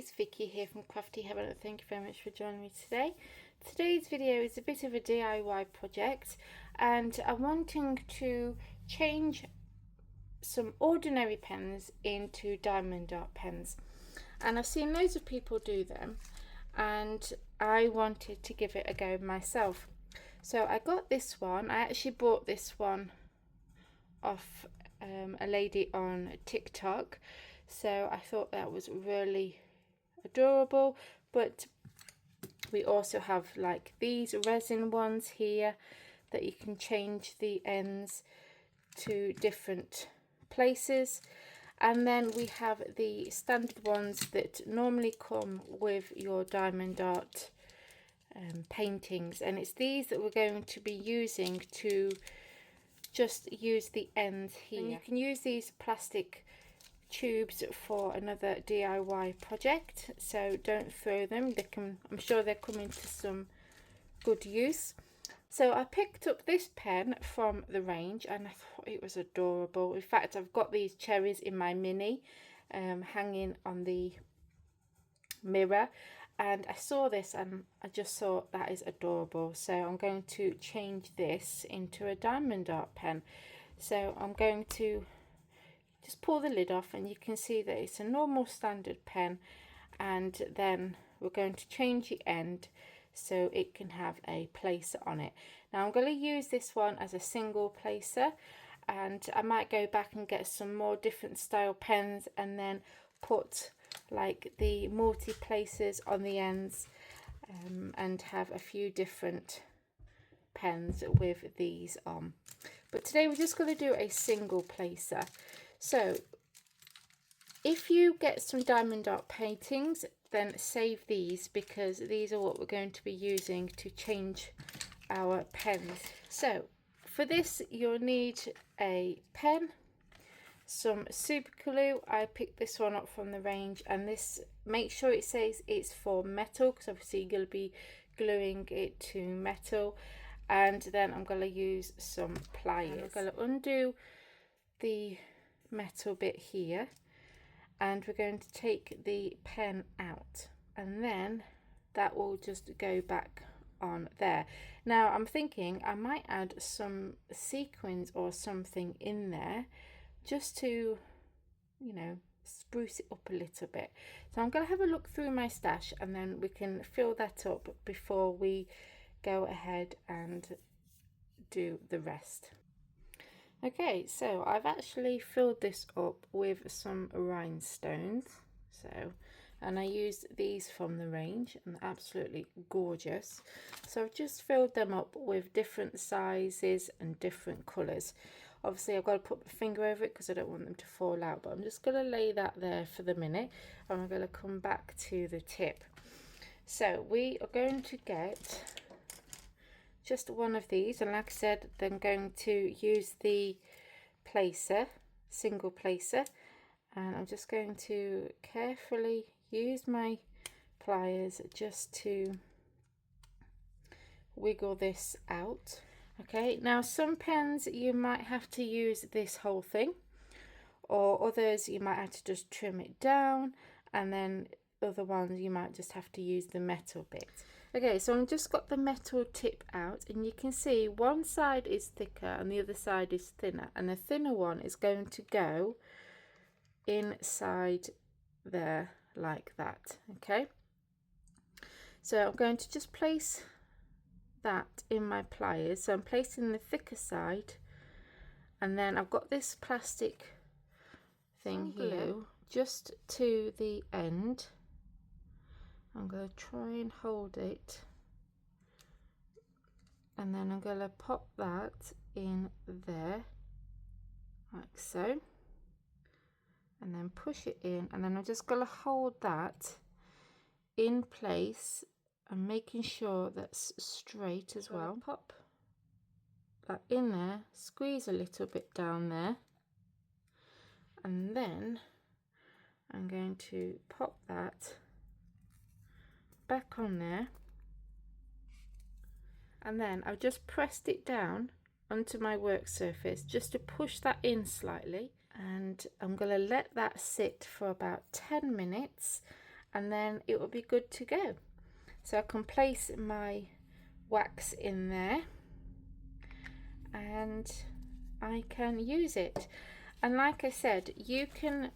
it's Vicky here from Crafty Heaven, and thank you very much for joining me today. Today's video is a bit of a DIY project, and I'm wanting to change some ordinary pens into diamond dart pens, and I've seen loads of people do them, and I wanted to give it a go myself. So I got this one. I actually bought this one off a lady on TikTok, so I thought that was really adorable. But we also have like these resin ones here that you can change the ends to different places, and then we have the standard ones that normally come with your diamond dart paintings, and it's these that we're going to be using to just use the ends here. And you can use these plastic tubes for another DIY project, so don't throw them. I'm sure they're coming to some good use. So I picked up this pen from the range and I thought it was adorable. In fact, I've got these cherries in my mini hanging on the mirror, and I saw this and I just thought that is adorable. So I'm going to change this into a diamond dart pen. So I'm going to just pull the lid off, and you can see that it's a normal standard pen, and then we're going to change the end so it can have a placer on it. Now I'm going to use this one as a single placer, and I might go back and get some more different style pens and then put like the multi placers on the ends and have a few different pens with these on. But today we're just going to do a single placer. So if you get some diamond dart paintings, then save these, because these are what we're going to be using to change our pens. So for this you'll need a pen, some super glue. I picked this one up from the range, and this, make sure it says it's for metal, because obviously you're going to be gluing it to metal. And then I'm going to use some pliers. I'm going to undo the metal bit here, and we're going to take the pen out, and then that will just go back on there. Now I'm thinking I might add some sequins or something in there just to, you know, spruce it up a little bit. So I'm going to have a look through my stash, and then we can fill that up before we go ahead and do the rest. Okay, so I've actually filled this up with some rhinestones. And I used these from the range, and they're absolutely gorgeous. So I've just filled them up with different sizes and different colours. Obviously I've got to put my finger over it because I don't want them to fall out, but I'm just going to lay that there for the minute, and I'm going to come back to the tip. So we are going to get just one of these, and like I said, then going to use the placer, single placer, and I'm just going to carefully use my pliers just to wiggle this out. Okay, now some pens you might have to use this whole thing, or others you might have to just trim it down, and then other ones you might just have to use the metal bit. Okay, so I've just got the metal tip out, and you can see one side is thicker and the other side is thinner, and the thinner one is going to go inside there like that. Okay, so I'm going to just place that in my pliers. So I'm placing the thicker side, and then I've got this plastic thing here just to the end. I'm going to try and hold it, and then I'm going to pop that in there like so, and then push it in, and then I'm just going to hold that in place and making sure that's straight as well. Pop that in there, squeeze a little bit down there, and then I'm going to pop that back on there, and then I've just pressed it down onto my work surface just to push that in slightly, and I'm going to let that sit for about 10 minutes, and then it will be good to go. So I can place my wax in there and I can use it. And like I said, you can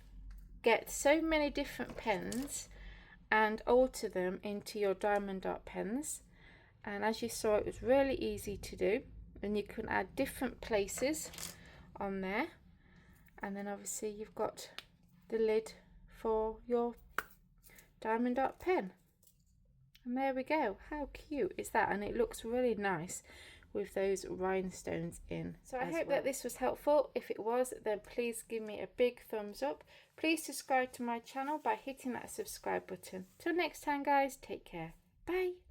get so many different pens and alter them into your diamond dot pens, and as you saw, it was really easy to do, and you can add different places on there, and then obviously you've got the lid for your diamond dot pen. And there we go. How cute is that? And it looks really nice with those rhinestones in. So I hope that this was helpful. If it was, then please give me a big thumbs up. Please subscribe to my channel by hitting that subscribe button. Till next time guys, take care. Bye.